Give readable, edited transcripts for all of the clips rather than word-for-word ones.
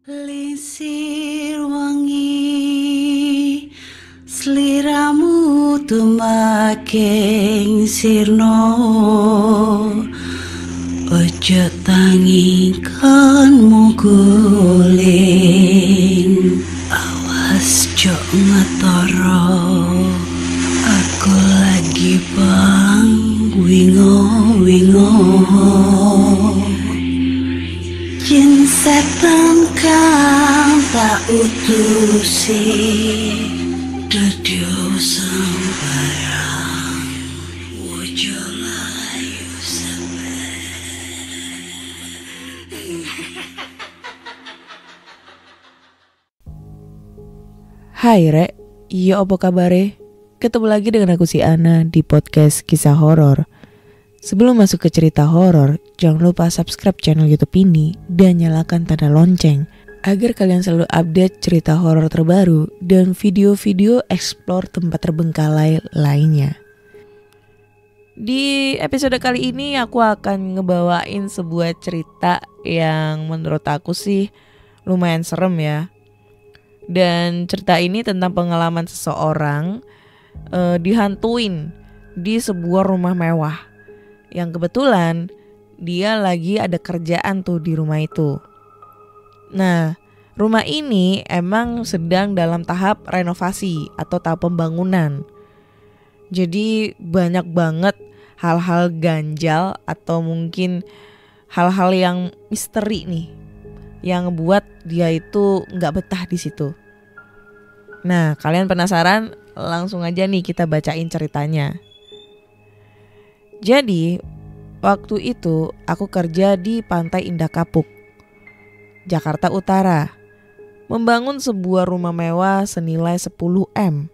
Lisir wangi sliramu tumaking sirno ojo tangi kanmu guling awas jok ngetoro aku lagi bang wingo Jin setan kang tak utusi Dadyo sembarang Wojo layu Hai Rek, iya apa kabare? Ketemu lagi dengan aku si Ana di podcast kisah horor. Sebelum masuk ke cerita horor, jangan lupa subscribe channel YouTube ini dan nyalakan tanda lonceng agar kalian selalu update cerita horor terbaru dan video-video explore tempat terbengkalai lainnya. Di episode kali ini aku akan ngebawain sebuah cerita yang menurut aku sih lumayan serem ya. Dan cerita ini tentang pengalaman seseorang dihantuin di sebuah rumah mewah. Yang kebetulan dia lagi ada kerjaan tuh di rumah itu. Nah, rumah ini emang sedang dalam tahap renovasi atau tahap pembangunan. Jadi banyak banget hal-hal ganjal atau mungkin hal-hal yang misteri nih yang buat dia itu nggak betah di situ. Nah, kalian penasaran? Langsung aja nih kita bacain ceritanya. Jadi, waktu itu aku kerja di Pantai Indah Kapuk, Jakarta Utara, membangun sebuah rumah mewah senilai 10 M.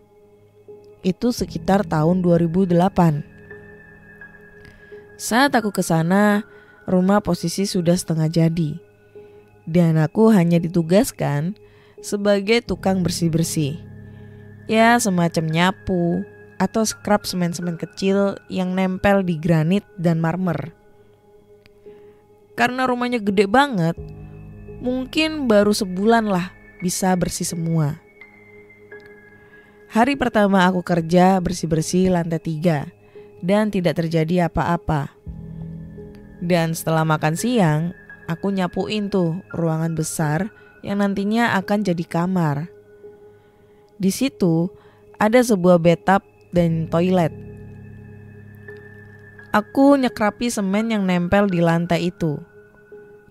Itu sekitar tahun 2008. Saat aku ke sana, rumah posisi sudah setengah jadi. Dan aku hanya ditugaskan sebagai tukang bersih-bersih. Ya, semacam nyapu atau scrub semen-semen kecil yang nempel di granit dan marmer. Karena rumahnya gede banget, mungkin baru sebulan lah bisa bersih semua. Hari pertama aku kerja bersih-bersih lantai 3 dan tidak terjadi apa-apa. Dan setelah makan siang, aku nyapuin tuh ruangan besar yang nantinya akan jadi kamar. Di situ ada sebuah bathtub dan toilet. Aku nyekrapi semen yang nempel di lantai itu.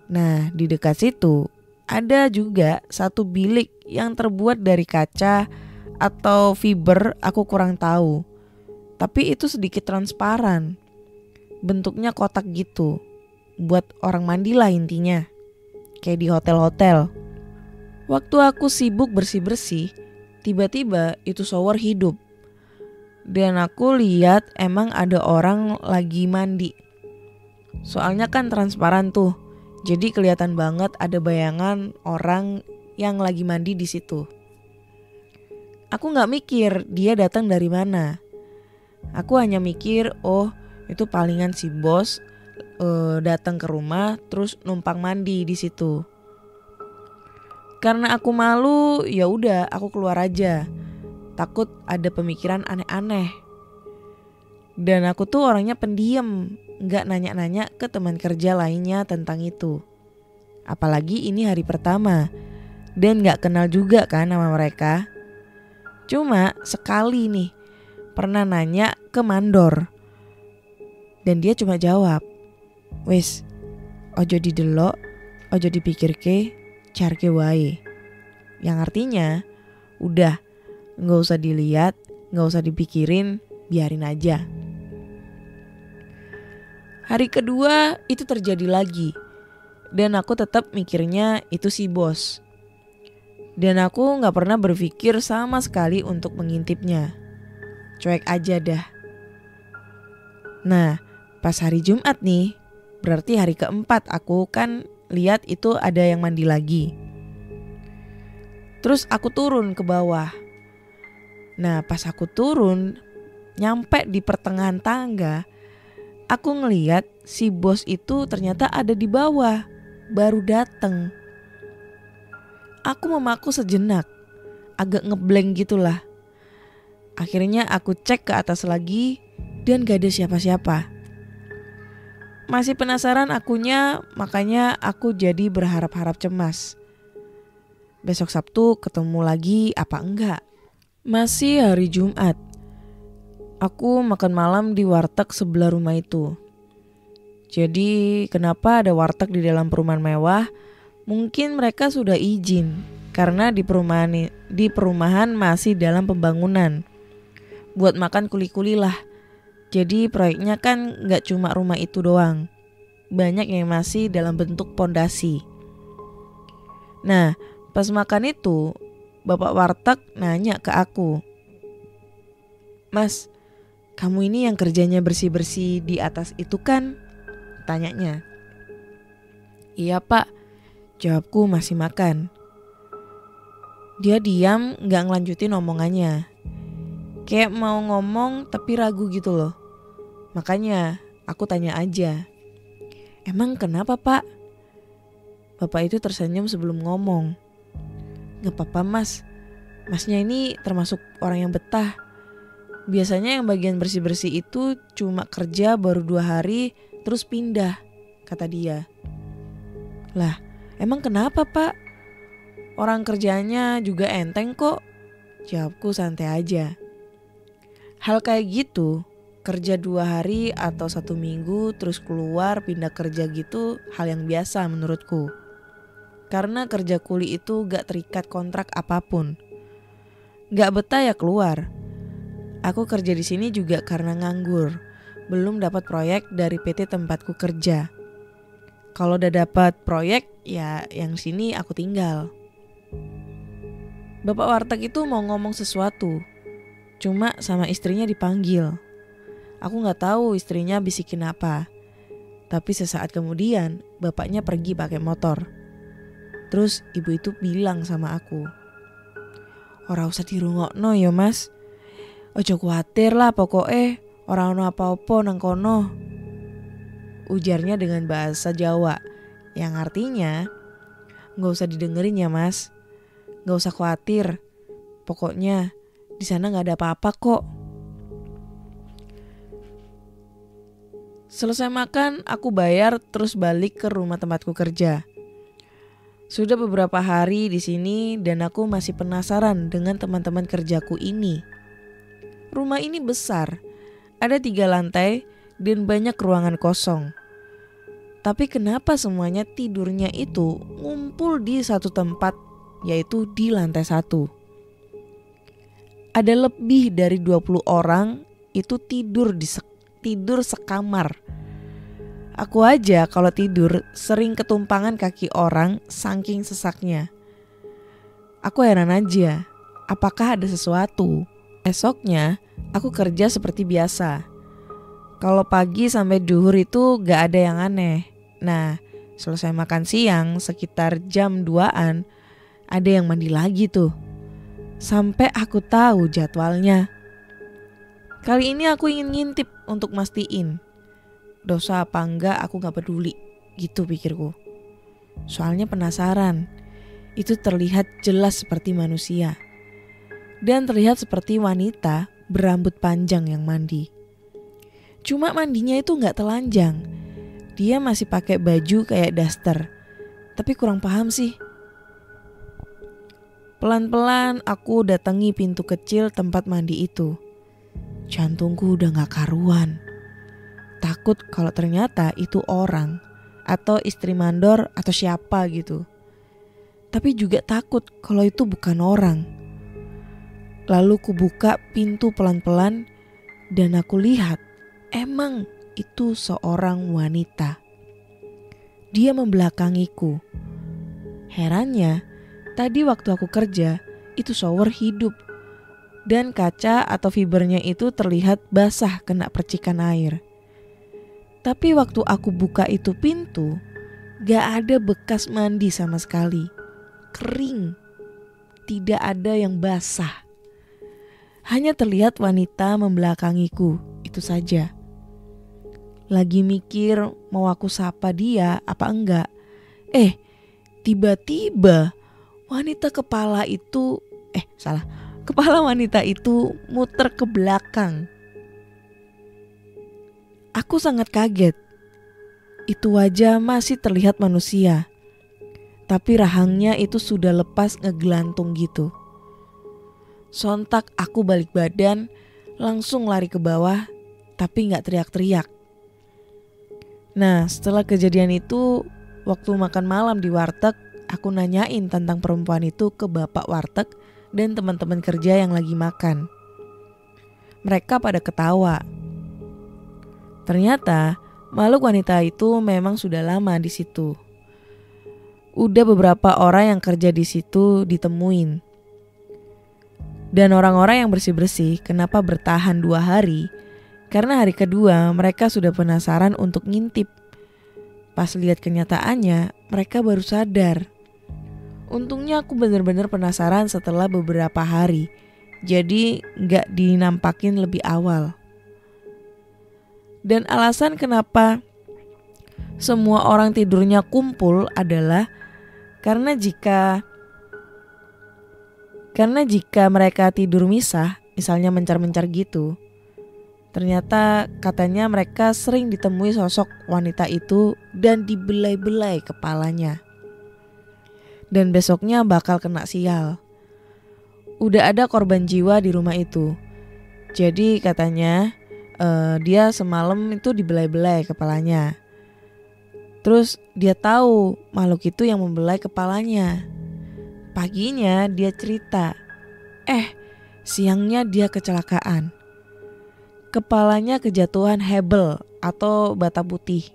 Nah, di dekat situ ada juga satu bilik yang terbuat dari kaca atau fiber, aku kurang tahu. Tapi itu sedikit transparan. Bentuknya kotak gitu. Buat orang mandi lah intinya. Kayak di hotel-hotel. Waktu aku sibuk bersih-bersih, tiba-tiba itu shower hidup. Dan aku lihat emang ada orang lagi mandi. Soalnya kan transparan tuh. Jadi kelihatan banget ada bayangan orang yang lagi mandi di situ. Aku gak mikir dia datang dari mana. Aku hanya mikir, oh itu palingan si bos datang ke rumah terus numpang mandi di situ. Karena aku malu, ya udah aku keluar aja. Takut ada pemikiran aneh-aneh. Dan aku tuh orangnya pendiam, gak nanya-nanya ke teman kerja lainnya tentang itu. Apalagi ini hari pertama, dan gak kenal juga kan sama mereka. Cuma sekali nih, pernah nanya ke mandor. Dan dia cuma jawab, wis, ojo didelok, ojo dipikirke, carke wae. Yang artinya, udah, gak usah dilihat, gak usah dipikirin, biarin aja. Hari kedua itu terjadi lagi. Dan aku tetap mikirnya itu si bos. Dan aku gak pernah berpikir sama sekali untuk mengintipnya. Cuek aja dah. Nah, pas hari Jumat nih, berarti hari keempat aku kan lihat itu ada yang mandi lagi. Terus aku turun ke bawah. Nah, pas aku turun, nyampe di pertengahan tangga, aku ngeliat si bos itu ternyata ada di bawah, baru dateng. Aku memaku sejenak, agak ngeblank gitulah. Akhirnya aku cek ke atas lagi dan gak ada siapa-siapa. Masih penasaran akunya, makanya aku jadi berharap-harap cemas. Besok Sabtu ketemu lagi apa enggak? Masih hari Jumat. Aku makan malam di warteg sebelah rumah itu. Jadi kenapa ada warteg di dalam perumahan mewah? Mungkin mereka sudah izin karena di perumahan masih dalam pembangunan. Buat makan kuli-kuli lah. Jadi proyeknya kan gak cuma rumah itu doang. Banyak yang masih dalam bentuk pondasi. Nah, pas makan itu, bapak warteg nanya ke aku, "Mas, kamu ini yang kerjanya bersih-bersih di atas itu kan?" Tanyanya. "Iya pak," jawabku masih makan. Dia diam gak ngelanjutin omongannya. Kayak mau ngomong tapi ragu gitu loh. Makanya aku tanya aja, "Emang kenapa pak?" Bapak itu tersenyum sebelum ngomong. "Gak apa-apa mas, masnya ini termasuk orang yang betah. Biasanya yang bagian bersih-bersih itu cuma kerja baru 2 hari terus pindah," kata dia. "Lah, emang kenapa pak? Orang kerjanya juga enteng kok," jawabku santai aja. Hal kayak gitu, kerja 2 hari atau 1 minggu terus keluar pindah kerja gitu hal yang biasa menurutku. Karena kerja kuli itu gak terikat kontrak apapun. Gak betah ya keluar. Aku kerja di sini juga karena nganggur, belum dapat proyek dari PT tempatku kerja. Kalau udah dapat proyek, ya yang sini aku tinggal. Bapak warteg itu mau ngomong sesuatu, cuma sama istrinya dipanggil. Aku gak tahu istrinya bisikin apa. Tapi sesaat kemudian bapaknya pergi pakai motor. Terus ibu itu bilang sama aku, "Ora usah dirungokno ya mas. Ojo kuatir lah pokoknya, ora ono apa-apa nang kono," ujarnya dengan bahasa Jawa, yang artinya, "Gak usah didengerin ya mas, gak usah khawatir. Pokoknya di sana gak ada apa-apa kok." Selesai makan, aku bayar terus balik ke rumah tempatku kerja. Sudah beberapa hari di sini dan aku masih penasaran dengan teman-teman kerjaku ini. Rumah ini besar, ada 3 lantai dan banyak ruangan kosong. Tapi kenapa semuanya tidurnya itu ngumpul di satu tempat, yaitu di lantai 1. Ada lebih dari 20 orang itu tidur sekamar. Aku aja kalau tidur sering ketumpangan kaki orang saking sesaknya. Aku heran aja, apakah ada sesuatu? Esoknya aku kerja seperti biasa. Kalau pagi sampai duhur itu gak ada yang aneh. Nah, selesai makan siang sekitar jam 2-an, ada yang mandi lagi tuh. Sampai aku tahu jadwalnya. Kali ini aku ingin ngintip untuk mastiin. Dosa apa enggak aku gak peduli, gitu pikirku. Soalnya penasaran, itu terlihat jelas seperti manusia. Dan terlihat seperti wanita berambut panjang yang mandi. Cuma mandinya itu gak telanjang. Dia masih pakai baju kayak daster. Tapi kurang paham sih. Pelan-pelan aku datangi pintu kecil tempat mandi itu. Jantungku udah gak karuan. Takut kalau ternyata itu orang atau istri mandor atau siapa gitu. Tapi juga takut kalau itu bukan orang. Lalu kubuka pintu pelan-pelan dan aku lihat emang itu seorang wanita. Dia membelakangiku. Herannya, tadi waktu aku kerja itu shower hidup dan kaca atau fibernya itu terlihat basah kena percikan air. Tapi waktu aku buka itu pintu, gak ada bekas mandi sama sekali. Kering, tidak ada yang basah. Hanya terlihat wanita membelakangiku, itu saja. Lagi mikir mau aku sapa dia apa enggak. Tiba-tiba Kepala wanita itu muter ke belakang. Aku sangat kaget. Itu wajah masih terlihat manusia, tapi rahangnya itu sudah lepas ngegelantung gitu. Sontak aku balik badan, langsung lari ke bawah, tapi gak teriak-teriak. Nah, setelah kejadian itu, waktu makan malam di warteg, aku nanyain tentang perempuan itu ke bapak warteg dan teman-teman kerja yang lagi makan. Mereka pada ketawa. Ternyata makhluk wanita itu memang sudah lama di situ. Udah beberapa orang yang kerja di situ ditemuin. Dan orang-orang yang bersih-bersih kenapa bertahan 2 hari? Karena hari kedua mereka sudah penasaran untuk ngintip. Pas lihat kenyataannya, mereka baru sadar. Untungnya aku benar-benar penasaran setelah beberapa hari. Jadi gak dinampakin lebih awal. Dan alasan kenapa semua orang tidurnya kumpul adalah karena jika mereka tidur misah, misalnya mencar-mencar gitu, ternyata katanya mereka sering ditemui sosok wanita itu dan dibelai-belai kepalanya. Dan besoknya bakal kena sial. Udah ada korban jiwa di rumah itu. Jadi katanya dia semalam itu dibelai-belai kepalanya. Terus dia tahu makhluk itu yang membelai kepalanya. Paginya dia cerita, siangnya dia kecelakaan. Kepalanya kejatuhan hebel atau bata putih.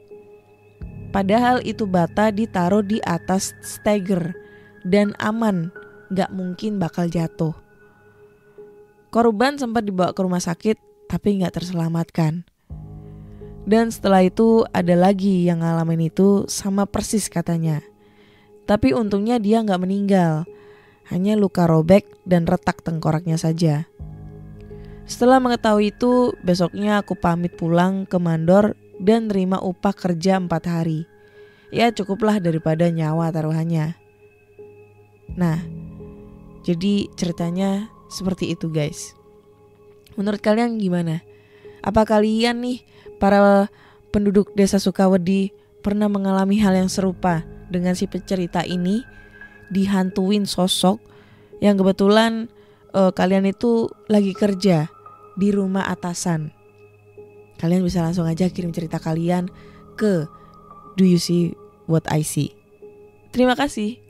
Padahal itu bata ditaruh di atas steger dan aman, gak mungkin bakal jatuh. Korban sempat dibawa ke rumah sakit tapi gak terselamatkan. Dan setelah itu ada lagi yang ngalamin itu sama persis katanya. Tapi untungnya dia gak meninggal, hanya luka robek dan retak tengkoraknya saja. Setelah mengetahui itu, besoknya aku pamit pulang ke mandor dan terima upah kerja 4 hari. Ya cukuplah daripada nyawa taruhannya. Nah, jadi ceritanya seperti itu guys. Menurut kalian gimana? Apa kalian nih para penduduk desa Sukawedi pernah mengalami hal yang serupa dengan si pecerita ini, dihantuin sosok yang kebetulan kalian itu lagi kerja di rumah atasan? Kalian bisa langsung aja kirim cerita kalian ke Do You See What I See. Terima kasih.